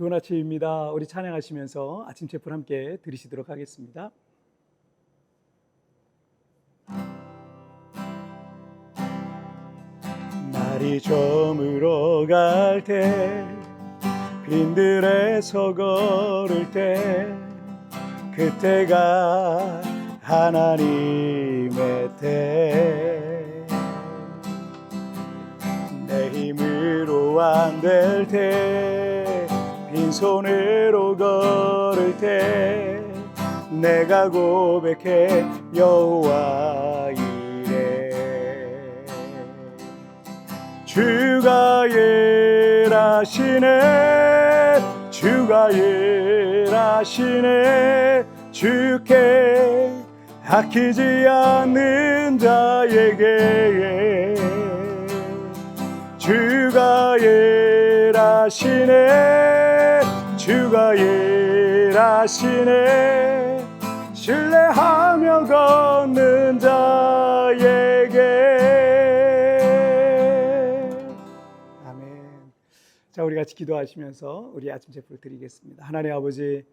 좋은 아침입니다. 우리 찬양하시면서 아침 제풀 함께 들으시도록 하겠습니다. 날이 저물어 갈 때 빈들에서 걸을 때 그때가 하나님의 때 내 힘으로 안 될 때 빈손으로 걸을 때 내가 고백해 여호와 이래 주가 일하시네 주가 일하시네 주께 아끼지 않는 자에게 주가 일하시네 주가 일하시네 신뢰하며 걷는 자에게. 아멘. 자, 우리 같이 기도하시면서 우리 아침 제풀을 드리겠습니다. 하나님 아버지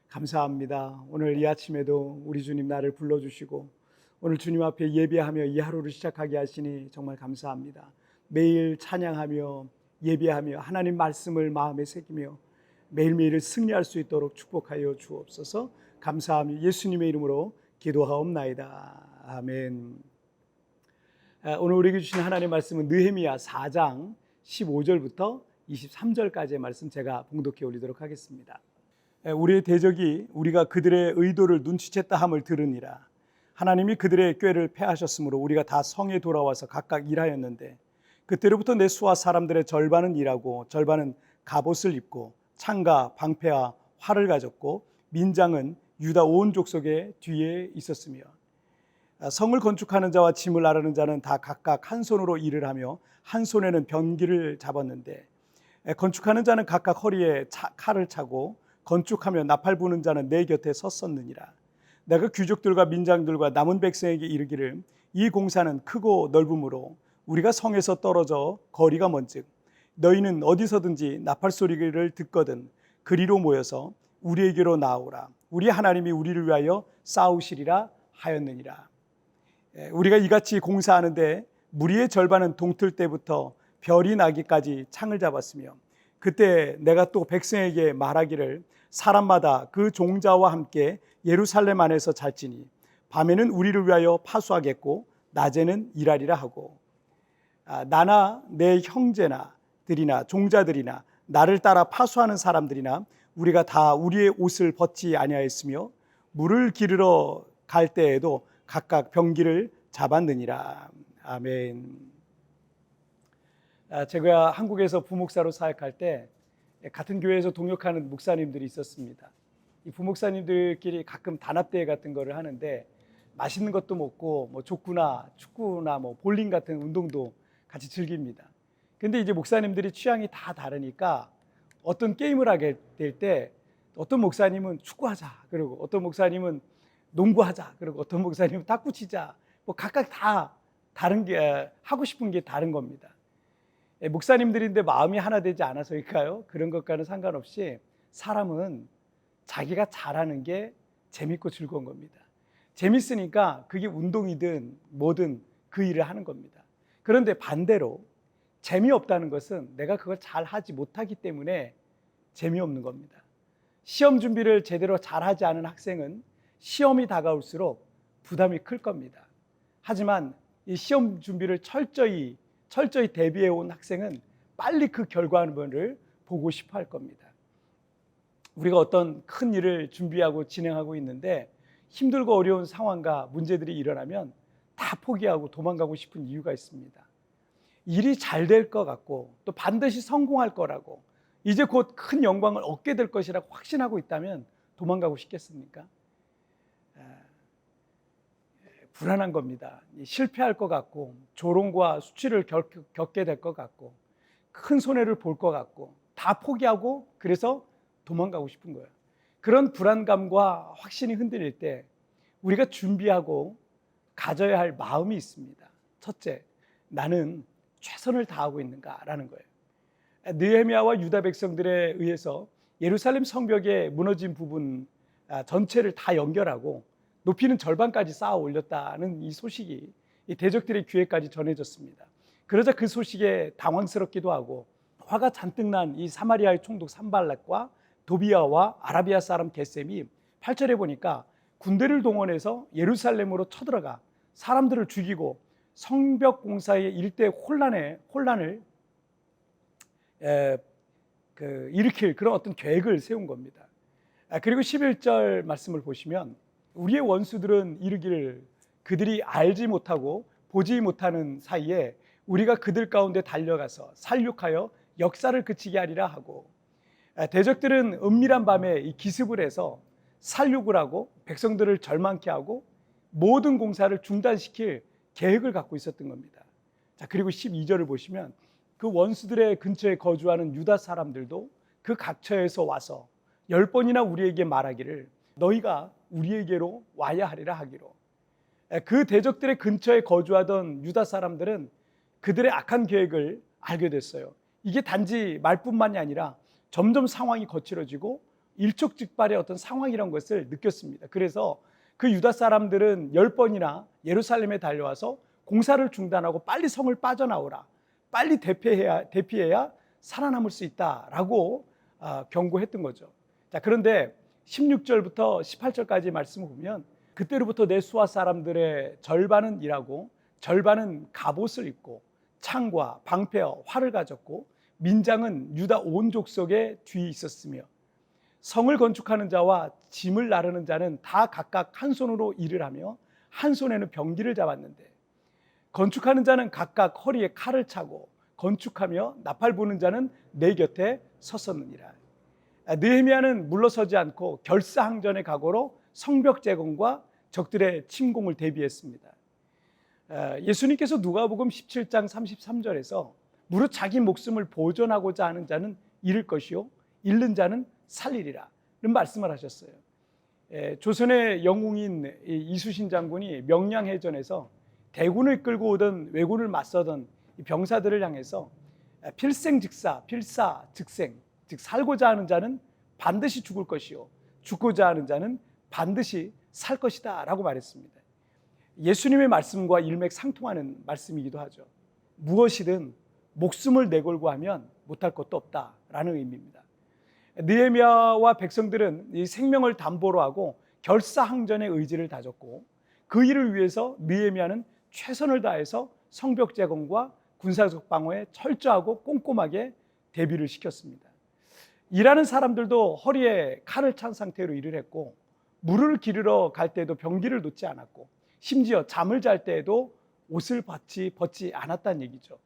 감사합니다. 오늘 이 아침에도 우리 주님 나를 불러주시고 오늘 주님 앞에 예배하며 이 하루를 시작하게 하시니 정말 감사합니다. 매일 찬양하며 예배하며 하나님 말씀을 마음에 새기며 매일매일을 승리할 수 있도록 축복하여 주옵소서. 감사하며 예수님의 이름으로 기도하옵나이다. 아멘. 오늘 우리에게 주신 하나님의 말씀은 느헤미야 4장 15절부터 23절까지의 말씀 제가 봉독해 올리도록 하겠습니다. 우리의 대적이 우리가 그들의 의도를 눈치챘다 함을 들으니라. 하나님이 그들의 꾀를 패하셨으므로 우리가 다 성에 돌아와서 각각 일하였는데 그때로부터 내 수하 사람들의 절반은 일하고 절반은 갑옷을 입고 창과 방패와 활을 가졌고 민장은 유다 온 족속의 뒤에 있었으며 성을 건축하는 자와 짐을 나르는 자는 다 각각 한 손으로 일을 하며 한 손에는 변기를 잡았는데 건축하는 자는 각각 허리에 칼을 차고 건축하며 나팔 부는 자는 내 곁에 섰었느니라. 내가 귀족들과 민장들과 남은 백성에게 이르기를 이 공사는 크고 넓음으로 우리가 성에서 떨어져 거리가 먼즉 너희는 어디서든지 나팔 소리를 듣거든 그리로 모여서 우리에게로 나오라. 우리 하나님이 우리를 위하여 싸우시리라 하였느니라. 우리가 이같이 공사하는데 무리의 절반은 동틀 때부터 별이 나기까지 창을 잡았으며 그때 내가 또 백성에게 말하기를 사람마다 그 종자와 함께 예루살렘 안에서 잘지니 밤에는 우리를 위하여 파수하겠고 낮에는 일하리라 하고 나나 내 형제나 들이나 종자들이나 나를 따라 파수하는 사람들이나 우리가 다 우리의 옷을 벗지 아니하였으며 물을 기르러 갈 때에도 각각 병기를 잡았느니라. 아멘. 제가 한국에서 부목사로 사역할 때 같은 교회에서 동역하는 목사님들이 있었습니다. 이 부목사님들끼리 가끔 단합대회 같은 거를 하는데 맛있는 것도 먹고 뭐 족구나 축구나 뭐 볼링 같은 운동도 같이 즐깁니다. 근데 이제 목사님들이 취향이 다 다르니까 어떤 게임을 하게 될 때 어떤 목사님은 축구하자 그러고 어떤 목사님은 농구하자 그러고 어떤 목사님은 탁구 치자 뭐 각각 다 다른 게 하고 싶은 게 다른 겁니다. 목사님들인데 마음이 하나 되지 않아서일까요? 그런 것과는 상관없이 사람은 자기가 잘하는 게 재밌고 즐거운 겁니다. 재밌으니까 그게 운동이든 뭐든 그 일을 하는 겁니다. 그런데 반대로 재미없다는 것은 내가 그걸 잘 하지 못하기 때문에 재미없는 겁니다. 시험 준비를 제대로 잘하지 않은 학생은 시험이 다가올수록 부담이 클 겁니다. 하지만 이 시험 준비를 철저히 대비해 온 학생은 빨리 그 결과물을 보고 싶어 할 겁니다. 우리가 어떤 큰 일을 준비하고 진행하고 있는데 힘들고 어려운 상황과 문제들이 일어나면 다 포기하고 도망가고 싶은 이유가 있습니다. 일이 잘 될 것 같고 또 반드시 성공할 거라고 이제 곧 큰 영광을 얻게 될 것이라고 확신하고 있다면 도망가고 싶겠습니까? 불안한 겁니다. 실패할 것 같고 조롱과 수치를 겪게 될 것 같고 큰 손해를 볼 것 같고 다 포기하고 그래서 도망가고 싶은 거예요. 그런 불안감과 확신이 흔들릴 때 우리가 준비하고 가져야 할 마음이 있습니다. 첫째, 나는 최선을 다하고 있는가라는 거예요. 느헤미야와 유다 백성들에 의해서 예루살렘 성벽의 무너진 부분 전체를 다 연결하고 높이는 절반까지 쌓아 올렸다는 이 소식이 이 대적들의 귀에까지 전해졌습니다. 그러자 그 소식에 당황스럽기도 하고 화가 잔뜩 난 이 사마리아의 총독 산발락과 도비아와 아라비아 사람 게셈이 8절에 보니까 군대를 동원해서 예루살렘으로 쳐들어가 사람들을 죽이고 성벽 공사의 일대 혼란을 일으킬 그런 어떤 계획을 세운 겁니다. 그리고 11절 말씀을 보시면 우리의 원수들은 이르기를 그들이 알지 못하고 보지 못하는 사이에 우리가 그들 가운데 달려가서 살육하여 역사를 그치게 하리라 하고, 대적들은 은밀한 밤에 이 기습을 해서 살육을 하고 백성들을 절망케 하고 모든 공사를 중단시킬 계획을 갖고 있었던 겁니다. 자, 그리고 12절을 보시면 그 원수들의 근처에 거주하는 유다 사람들도 그 각처에서 와서 10번이나 우리에게 말하기를 너희가 우리에게로 와야 하리라 하기로. 그 대적들의 근처에 거주하던 유다 사람들은 그들의 악한 계획을 알게 됐어요. 이게 단지 말뿐만이 아니라 점점 상황이 거칠어지고 일촉즉발의 어떤 상황이란 것을 느꼈습니다. 그래서 그 유다 사람들은 10번이나 예루살렘에 달려와서 공사를 중단하고 빨리 성을 빠져나오라, 빨리 대피해야 살아남을 수 있다라고 경고했던 거죠. 자, 그런데 16절부터 18절까지 말씀을 보면 그때로부터 내 수하 사람들의 절반은 일하고 절반은 갑옷을 입고 창과 방패와 활을 가졌고 민장은 유다 온 족속에 뒤에 있었으며 성을 건축하는 자와 짐을 나르는 자는 다 각각 한 손으로 일을 하며 한 손에는 병기를 잡았는데 건축하는 자는 각각 허리에 칼을 차고 건축하며 나팔 부는 자는 내 곁에 섰었느니라. 느헤미야는 물러서지 않고 결사항전의 각오로 성벽 재건과 적들의 침공을 대비했습니다. 예수님께서 누가복음 17장 33절에서 무릇 자기 목숨을 보존하고자 하는 자는 잃을 것이요 잃는 자는 살리리라 이런 말씀을 하셨어요. 조선의 영웅인 이수신 장군이 명량해전에서 대군을 끌고 오던 왜군을 맞서던 병사들을 향해서 필사즉생, 즉 살고자 하는 자는 반드시 죽을 것이요 죽고자 하는 자는 반드시 살 것이다 라고 말했습니다. 예수님의 말씀과 일맥상통하는 말씀이기도 하죠. 무엇이든 목숨을 내걸고 하면 못할 것도 없다라는 의미입니다. 느헤미야와 백성들은 이 생명을 담보로 하고 결사항전의 의지를 다졌고 그 일을 위해서 느헤미야는 최선을 다해서 성벽 재건과 군사적 방어에 철저하고 꼼꼼하게 대비를 시켰습니다. 일하는 사람들도 허리에 칼을 찬 상태로 일을 했고 물을 기르러 갈 때도 병기를 놓지 않았고 심지어 잠을 잘 때에도 옷을 벗지 않았다는 얘기죠.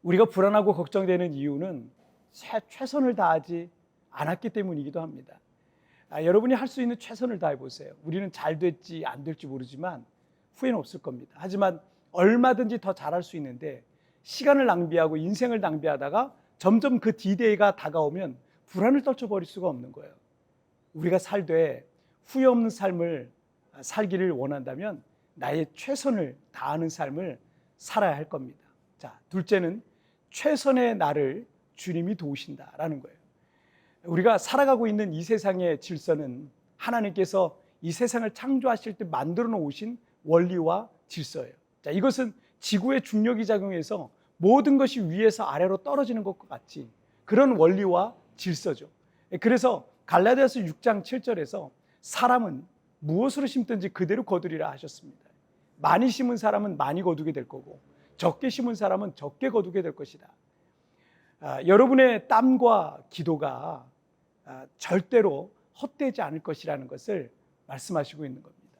우리가 불안하고 걱정되는 이유는 최선을 다하지 않았기 때문이기도 합니다. 여러분이 할 수 있는 최선을 다해 보세요. 우리는 잘 될지 안 될지 모르지만 후회는 없을 겁니다. 하지만 얼마든지 더 잘할 수 있는데 시간을 낭비하고 인생을 낭비하다가 점점 그 D-Day가 다가오면 불안을 떨쳐버릴 수가 없는 거예요. 우리가 살되 후회 없는 삶을 살기를 원한다면 나의 최선을 다하는 삶을 살아야 할 겁니다. 자, 둘째는 최선의 나를 주님이 도우신다라는 거예요. 우리가 살아가고 있는 이 세상의 질서는 하나님께서 이 세상을 창조하실 때 만들어 놓으신 원리와 질서예요. 자, 이것은 지구의 중력이 작용해서 모든 것이 위에서 아래로 떨어지는 것과 같이 그런 원리와 질서죠. 그래서 갈라디아서 6장 7절에서 사람은 무엇으로 심든지 그대로 거두리라 하셨습니다. 많이 심은 사람은 많이 거두게 될 거고 적게 심은 사람은 적게 거두게 될 것이다. 여러분의 땀과 기도가 절대로 헛되지 않을 것이라는 것을 말씀하시고 있는 겁니다.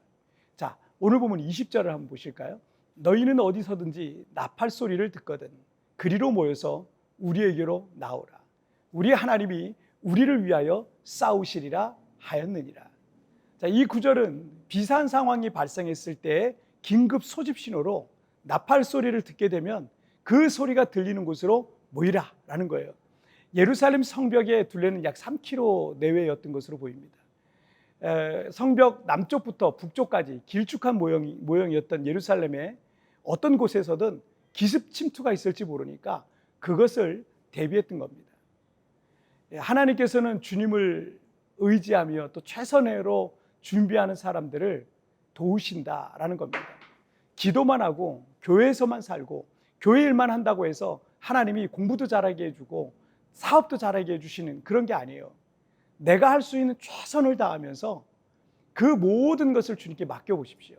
자, 오늘 보면 20절을 한번 보실까요? 너희는 어디서든지 나팔 소리를 듣거든 그리로 모여서 우리에게로 나오라. 우리 하나님이 우리를 위하여 싸우시리라 하였느니라. 자, 이 구절은 비상 상황이 발생했을 때 긴급 소집 신호로 나팔 소리를 듣게 되면 그 소리가 들리는 곳으로 모이라 라는 거예요. 예루살렘 성벽의 둘레는 약 3km 내외였던 것으로 보입니다. 성벽 남쪽부터 북쪽까지 길쭉한 모형이었던 예루살렘의 어떤 곳에서든 기습 침투가 있을지 모르니까 그것을 대비했던 겁니다. 하나님께서는 주님을 의지하며 또 최선으로 준비하는 사람들을 도우신다라는 겁니다. 기도만 하고 교회에서만 살고 교회 일만 한다고 해서 하나님이 공부도 잘하게 해주고 사업도 잘하게 해주시는 그런 게 아니에요. 내가 할 수 있는 최선을 다하면서 그 모든 것을 주님께 맡겨보십시오.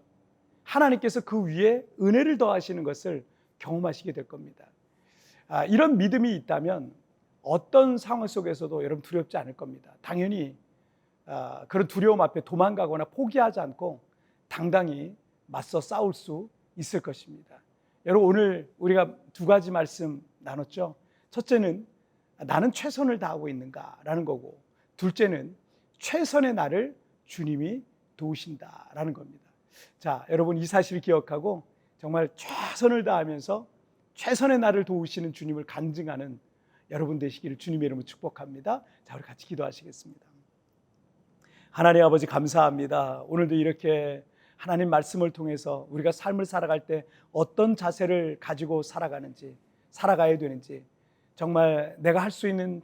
하나님께서 그 위에 은혜를 더하시는 것을 경험하시게 될 겁니다. 이런 믿음이 있다면 어떤 상황 속에서도 여러분 두렵지 않을 겁니다. 당연히 그런 두려움 앞에 도망가거나 포기하지 않고 당당히 맞서 싸울 수 있을 것입니다. 여러분, 오늘 우리가 두 가지 말씀 나눴죠. 첫째는 나는 최선을 다하고 있는가라는 거고, 둘째는 최선의 나를 주님이 도우신다라는 겁니다. 자, 여러분, 이 사실을 기억하고 정말 최선을 다하면서 최선의 나를 도우시는 주님을 간증하는 여러분 되시기를 주님의 이름으로 축복합니다. 자, 우리 같이 기도하시겠습니다. 하나님 아버지, 감사합니다. 오늘도 이렇게 하나님 말씀을 통해서 우리가 삶을 살아갈 때 어떤 자세를 가지고 살아가야 되는지, 정말 내가 할 수 있는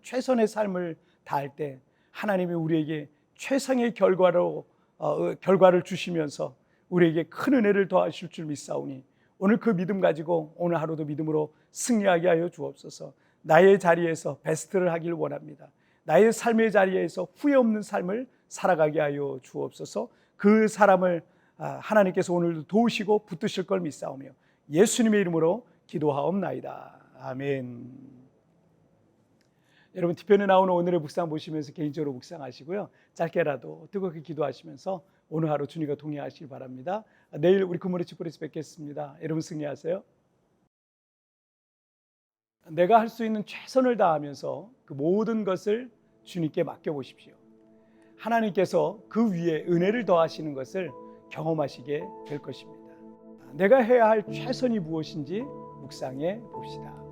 최선의 삶을 다할 때 하나님이 우리에게 최상의 결과를 주시면서 우리에게 큰 은혜를 더하실 줄 믿사오니, 오늘 그 믿음 가지고 오늘 하루도 믿음으로 승리하게 하여 주옵소서. 나의 자리에서 베스트를 하길 원합니다. 나의 삶의 자리에서 후회 없는 삶을 살아가게 하여 주옵소서. 그 사람을 하나님께서 오늘도 도우시고 붙드실 걸 믿사오며 예수님의 이름으로 기도하옵나이다. 아멘. 여러분, 뒤편에 나오는 오늘의 묵상 보시면서 개인적으로 묵상하시고요, 짧게라도 뜨겁게 기도하시면서 오늘 하루 주님과 동행하시길 바랍니다. 내일 우리 굿모닝 칙볼에서 뵙겠습니다. 여러분, 승리하세요. 내가 할 수 있는 최선을 다하면서 그 모든 것을 주님께 맡겨보십시오. 하나님께서 그 위에 은혜를 더하시는 것을 경험하시게 될 것입니다. 내가 해야 할 최선이 무엇인지 묵상해 봅시다.